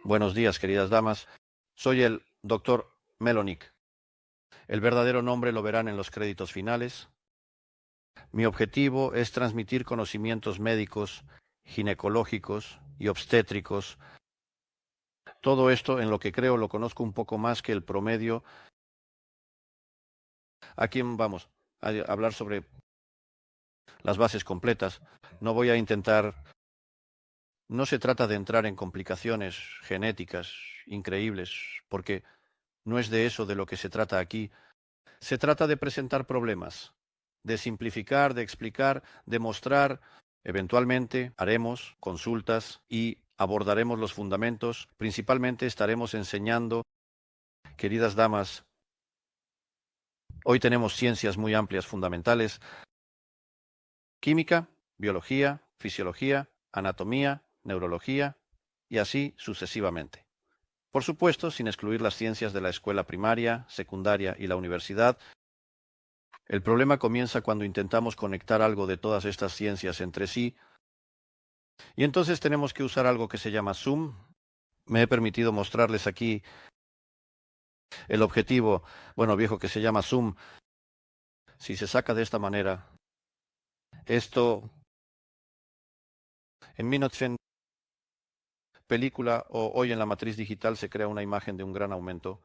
Buenos días, queridas damas. Soy el doctor Melonic. El verdadero nombre lo verán en los créditos finales. Mi objetivo es transmitir conocimientos médicos, ginecológicos y obstétricos. Todo esto en lo que creo lo conozco un poco más que el promedio. Aquí vamos a hablar sobre las bases completas. No voy a intentar. No se trata de entrar en complicaciones genéticas increíbles, porque no es de eso de lo que se trata aquí. Se trata de presentar problemas, de simplificar, de explicar, de mostrar. Eventualmente haremos consultas y abordaremos los fundamentos. Principalmente estaremos enseñando, queridas damas, hoy tenemos ciencias muy amplias fundamentales: química, biología, fisiología, anatomía, neurología y así sucesivamente. Por supuesto, sin excluir las ciencias de la escuela primaria, secundaria y la universidad. El problema comienza cuando intentamos conectar algo de todas estas ciencias entre sí, y entonces tenemos que usar algo que se llama Zoom. Me he permitido mostrarles aquí el objetivo, bueno, viejo, que se llama Zoom. Si se saca de esta manera, esto en Minutfen película o hoy en la matriz digital se crea una imagen de un gran aumento.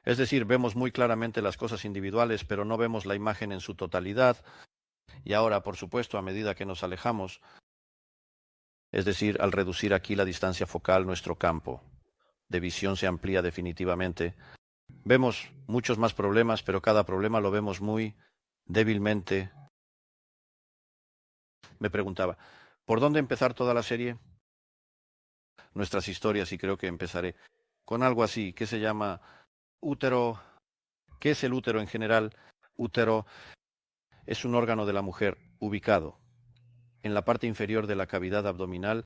Es decir, vemos muy claramente las cosas individuales, pero no vemos la imagen en su totalidad. Y ahora, por supuesto, a medida que nos alejamos, es decir, al reducir aquí la distancia focal, nuestro campo de visión se amplía definitivamente. Vemos muchos más problemas, pero cada problema lo vemos muy débilmente. Me preguntaba, ¿por dónde empezar toda la serie? Nuestras historias, y creo que empezaré con algo así, que se llama útero. ¿Qué es el útero en general? Útero es un órgano de la mujer ubicado en la parte inferior de la cavidad abdominal,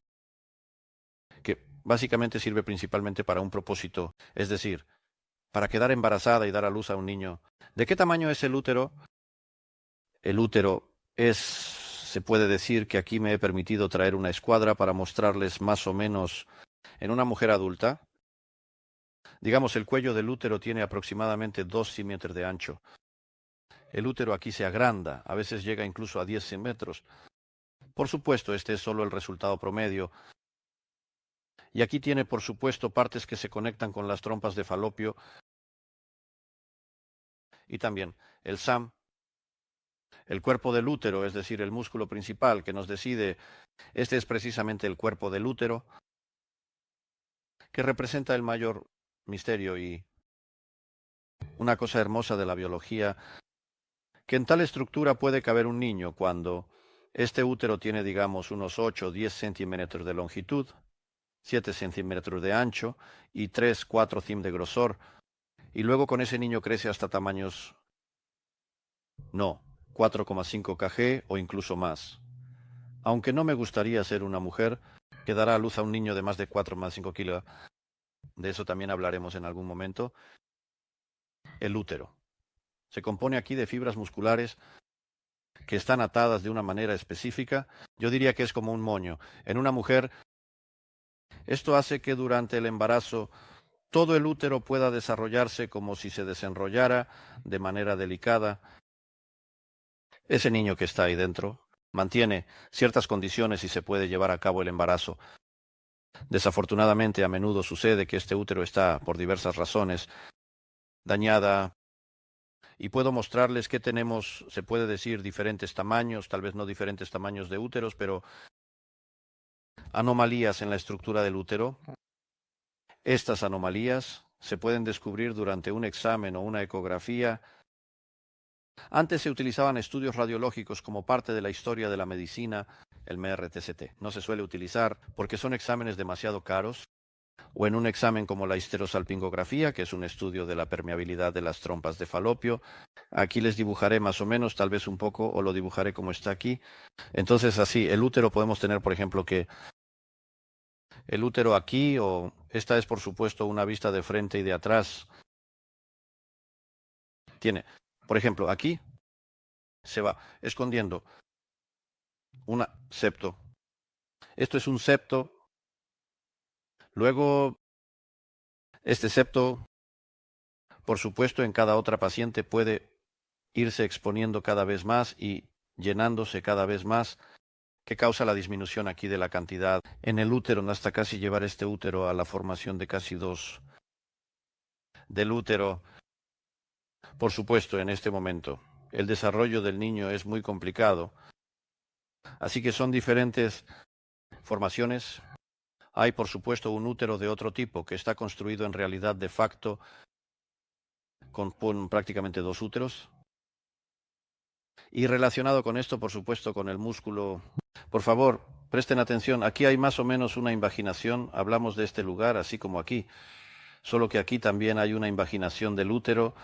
que básicamente sirve principalmente para un propósito, es decir, para quedar embarazada y dar a luz a un niño. ¿De qué tamaño es el útero? El útero se puede decir que aquí me he permitido traer una escuadra para mostrarles más o menos en una mujer adulta. Digamos, el cuello del útero tiene aproximadamente 2 centímetros de ancho. El útero aquí se agranda, a veces llega incluso a 10 centímetros. Por supuesto, este es solo el resultado promedio. Y aquí tiene, por supuesto, partes que se conectan con las trompas de falopio y también el SAM, el cuerpo del útero, es decir, el músculo principal que nos decide. Este es precisamente el cuerpo del útero, que representa el mayor misterio y una cosa hermosa de la biología, que en tal estructura puede caber un niño cuando este útero tiene, digamos, unos 8 o 10 centímetros de longitud, 7 centímetros de ancho y 3, 4 cm de grosor, y luego con ese niño crece hasta tamaños, no, 4,5 kg o incluso más. Aunque no me gustaría ser una mujer que dará a luz a un niño de más de 4,5 kilos, de eso también hablaremos en algún momento. El útero se compone aquí de fibras musculares que están atadas de una manera específica. Yo diría que es como un moño. En una mujer, esto hace que durante el embarazo todo el útero pueda desarrollarse como si se desenrollara de manera delicada. Ese niño que está ahí dentro mantiene ciertas condiciones y se puede llevar a cabo el embarazo. Desafortunadamente, a menudo sucede que este útero está, por diversas razones, dañada. Y puedo mostrarles que tenemos, se puede decir, diferentes tamaños, tal vez no diferentes tamaños de úteros, pero anomalías en la estructura del útero. Estas anomalías se pueden descubrir durante un examen o una ecografía. Antes se utilizaban estudios radiológicos como parte de la historia de la medicina, el MRTCT. No se suele utilizar porque son exámenes demasiado caros. O en un examen como la histerosalpingografía, que es un estudio de la permeabilidad de las trompas de falopio. Aquí les dibujaré más o menos, tal vez un poco, o lo dibujaré como está aquí. Entonces, así, el útero podemos tener, por ejemplo, que el útero aquí, o esta es, por supuesto, una vista de frente y de atrás. Tiene, por ejemplo, aquí se va escondiendo un septo. Esto es un septo. Luego Este septo, por supuesto, en cada otra paciente puede irse exponiendo cada vez más y llenándose cada vez más, que causa la disminución aquí de la cantidad en el útero, hasta casi llevar este útero a la formación de casi 2 del útero. Por supuesto, en este momento, el desarrollo del niño es muy complicado, así que son diferentes formaciones. Hay, por supuesto, un útero de otro tipo que está construido en realidad de facto con prácticamente 2 úteros. Y relacionado con esto, por supuesto, con el músculo. Por favor, presten atención. Aquí hay más o menos una invaginación. Hablamos de este lugar, así como aquí. Solo que aquí también hay una invaginación del útero.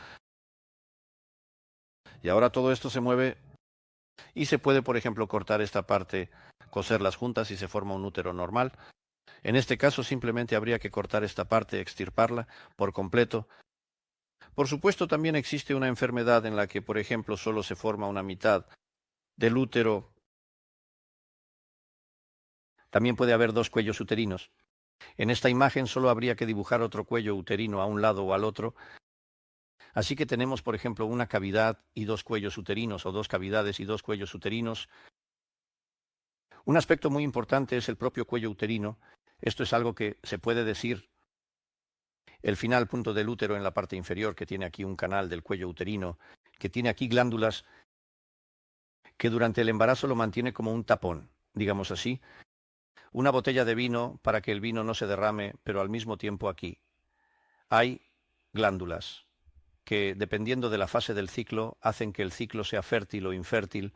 Y ahora todo esto se mueve y se puede, por ejemplo, cortar esta parte, coserlas juntas y se forma un útero normal. En este caso simplemente habría que cortar esta parte, extirparla por completo. Por supuesto, también existe una enfermedad en la que, por ejemplo, solo se forma una mitad del útero. También puede haber 2 cuellos uterinos. En esta imagen solo habría que dibujar otro cuello uterino a un lado o al otro. Así que tenemos, por ejemplo, una cavidad y 2 cuellos uterinos, o 2 cavidades y 2 cuellos uterinos. Un aspecto muy importante es el propio cuello uterino. Esto es algo que se puede decir. El final punto del útero en la parte inferior, que tiene aquí un canal del cuello uterino, que tiene aquí glándulas que durante el embarazo lo mantiene como un tapón, digamos así. Una botella de vino para que el vino no se derrame, pero al mismo tiempo aquí hay glándulas que, dependiendo de la fase del ciclo, hacen que el ciclo sea fértil o infértil.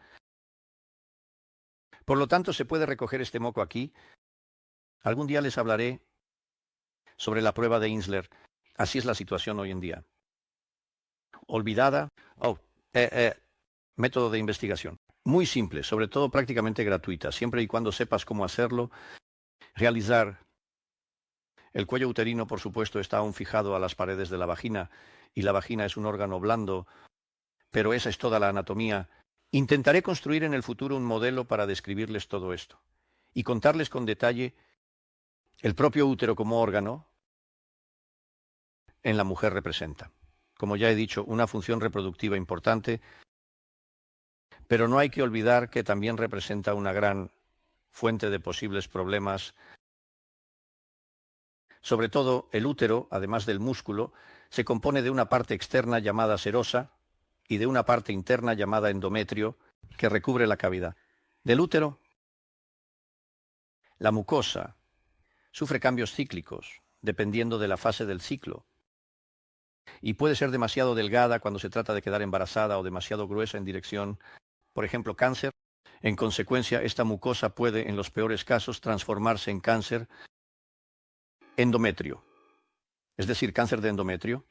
Por lo tanto, se puede recoger este moco aquí. Algún día les hablaré sobre la prueba de Insler. Así es la situación hoy en día. Olvidada. Método de investigación. Muy simple, sobre todo prácticamente gratuita, siempre y cuando sepas cómo hacerlo. Realizar. El cuello uterino, por supuesto, está aún fijado a las paredes de la vagina, y la vagina es un órgano blando, pero esa es toda la anatomía. Intentaré construir en el futuro un modelo para describirles todo esto y contarles con detalle el propio útero como órgano en la mujer representa, como ya he dicho, una función reproductiva importante, pero no hay que olvidar que también representa una gran fuente de posibles problemas. Sobre todo, el útero, además del músculo, se compone de una parte externa llamada serosa y de una parte interna llamada endometrio, que recubre la cavidad del útero. La mucosa sufre cambios cíclicos, dependiendo de la fase del ciclo, y puede ser demasiado delgada cuando se trata de quedar embarazada o demasiado gruesa en dirección, por ejemplo, cáncer. En consecuencia, esta mucosa puede, en los peores casos, transformarse en cáncer endometrio, es decir, cáncer de endometrio.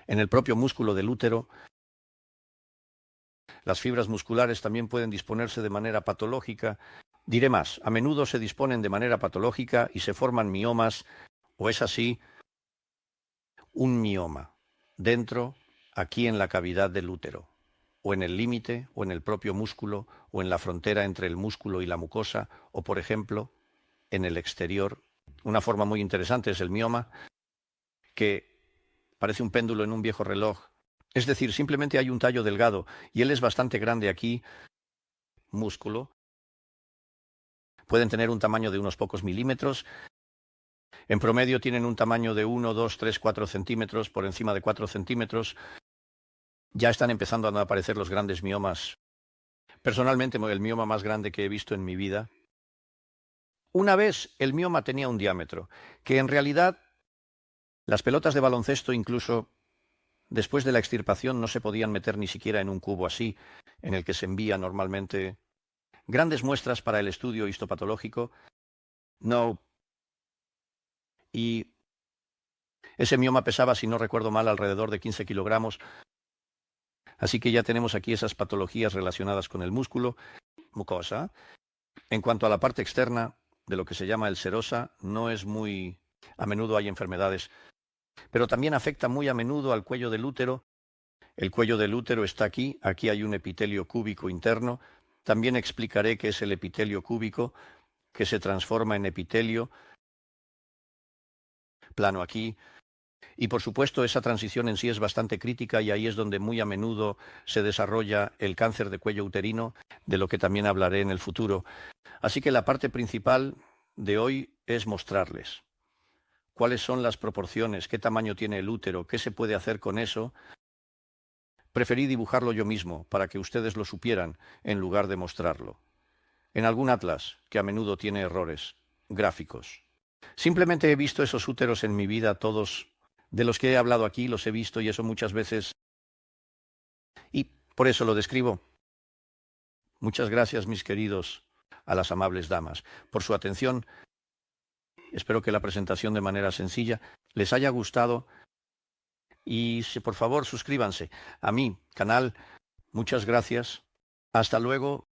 En el propio músculo del útero, las fibras musculares también pueden disponerse de manera patológica. Diré más, a menudo se disponen de manera patológica y se forman miomas, o es así, un mioma, dentro, aquí en la cavidad del útero, o en el límite, o en el propio músculo, o en la frontera entre el músculo y la mucosa, o por ejemplo, en el exterior. Una forma muy interesante es el mioma, que parece un péndulo en un viejo reloj. Es decir, simplemente hay un tallo delgado, y él es bastante grande aquí, músculo. Pueden tener un tamaño de unos pocos milímetros. En promedio tienen un tamaño de 1, 2, 3, 4 centímetros, por encima de 4 centímetros. Ya están empezando a aparecer los grandes miomas. Personalmente, el mioma más grande que he visto en mi vida. Una vez el mioma tenía un diámetro, que en realidad las pelotas de baloncesto, incluso después de la extirpación, no se podían meter ni siquiera en un cubo así, en el que se envía normalmente grandes muestras para el estudio histopatológico. No. Y ese mioma pesaba, si no recuerdo mal, alrededor de 15 kilogramos. Así que ya tenemos aquí esas patologías relacionadas con el músculo, mucosa. En cuanto a la parte externa de lo que se llama el serosa, no es muy... A menudo hay enfermedades, pero también afecta muy a menudo al cuello del útero. El cuello del útero está aquí, aquí hay un epitelio cúbico interno. También explicaré qué es el epitelio cúbico, que se transforma en epitelio plano aquí. Y por supuesto, esa transición en sí es bastante crítica y ahí es donde muy a menudo se desarrolla el cáncer de cuello uterino, de lo que también hablaré en el futuro. Así que la parte principal de hoy es mostrarles cuáles son las proporciones, qué tamaño tiene el útero, qué se puede hacer con eso. Preferí dibujarlo yo mismo para que ustedes lo supieran en lugar de mostrarlo en algún atlas que a menudo tiene errores gráficos. Simplemente he visto esos úteros en mi vida, todos de los que he hablado aquí los he visto y eso muchas veces, y por eso lo describo. Muchas gracias, mis queridos, a las amables damas, por su atención. Espero que la presentación de manera sencilla les haya gustado y si por favor suscríbanse a mi canal. Muchas gracias. Hasta luego.